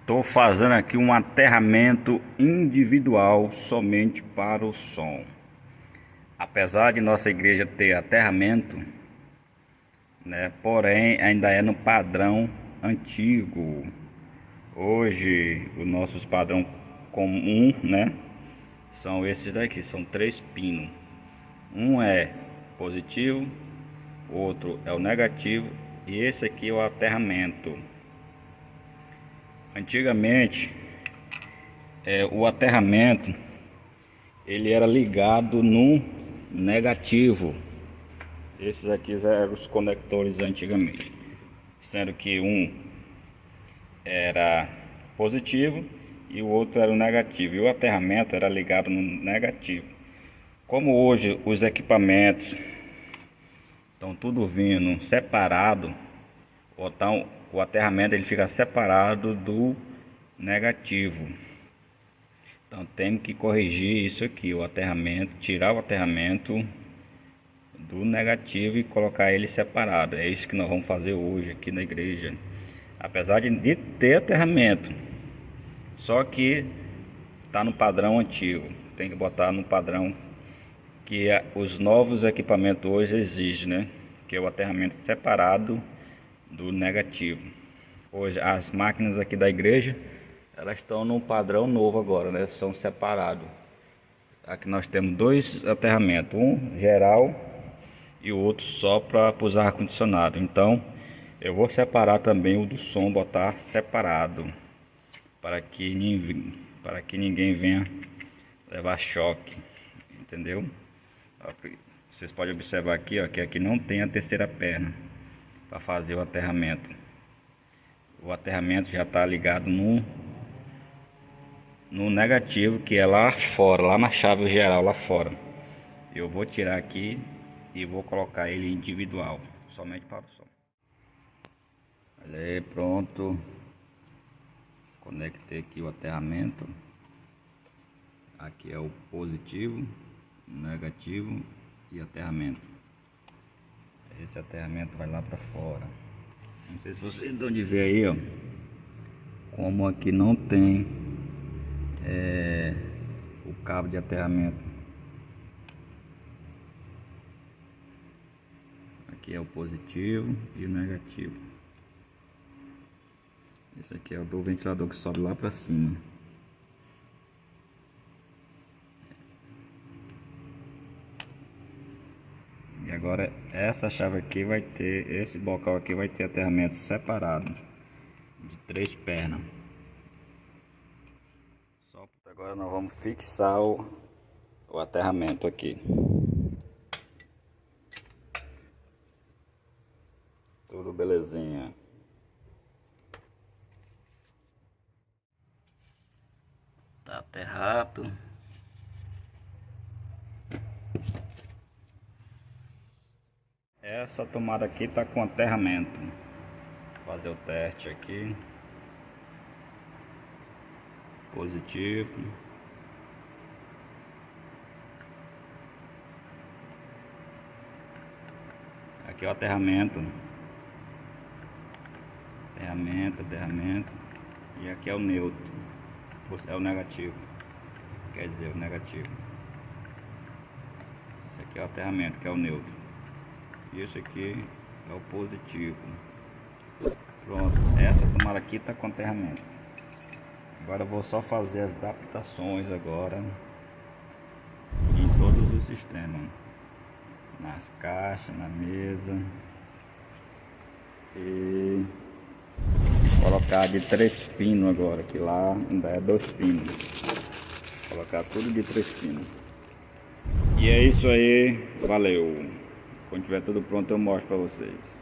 Estou fazendo aqui um aterramento individual somente para o som. Apesar de nossa igreja ter aterramento, né, porém ainda é no padrão antigo. Hoje os nossos padrão comum, né, são esses daqui, são 3 pinos. Um é positivo, outro é o negativo e esse aqui é o aterramento. Antigamente, o aterramento ele era ligado no negativo. Esses aqui eram os conectores antigamente, sendo que um era positivo e o outro era o negativo. E o aterramento era ligado no negativo. Como hoje os equipamentos estão tudo vindo separado, então o aterramento ele fica separado do negativo. Então temos que corrigir isso aqui, o aterramento, tirar o aterramento do negativo e colocar ele separado. É isso que nós vamos fazer hoje aqui na igreja. Apesar de ter aterramento, só que está no padrão antigo. Tem que botar no padrão que os novos equipamentos hoje exigem, né? Que é o aterramento separado do negativo. Hoje as máquinas aqui da igreja, elas estão no padrão novo agora, né? São separados. Aqui nós temos 2 aterramentos, um geral e o outro só para os ar-condicionado. Então eu vou separar também o do som, botar separado, para que ninguém venha levar choque, entendeu? Vocês podem observar aqui, ó, que aqui não tem a terceira perna para fazer o aterramento. O aterramento já está ligado no negativo, que é lá fora, lá na chave geral lá fora. Eu vou tirar aqui e vou colocar ele individual, somente para o som. Olha aí, pronto. Conectei aqui o aterramento. Aqui é o positivo, negativo e aterramento. Esse aterramento vai lá para fora. Não sei se vocês dão de ver aí, ó, como aqui não tem o cabo de aterramento. Aqui é o positivo e o negativo. Esse aqui é o do ventilador que sobe lá para cima. E agora essa chave aqui vai ter, esse bocal aqui vai ter aterramento separado de 3 pernas. Agora nós vamos fixar o aterramento aqui. Tudo belezinha. Tá aterrado. Essa tomada aqui tá com aterramento. Vou fazer o teste aqui. Positivo. Aqui é o aterramento. Aterramento. E aqui é o neutro. É o negativo. Quer dizer, o negativo. Esse aqui é o aterramento, que é o neutro. E esse aqui é o positivo. Pronto. Essa tomada aqui tá com aterramento. Agora eu vou só fazer as adaptações agora em todos os sistemas, nas caixas, na mesa, e colocar de 3 pinos agora, que lá ainda é 2 pinos. Colocar tudo de 3 pinos. E é isso aí, valeu. Quando tiver tudo pronto eu mostro para vocês.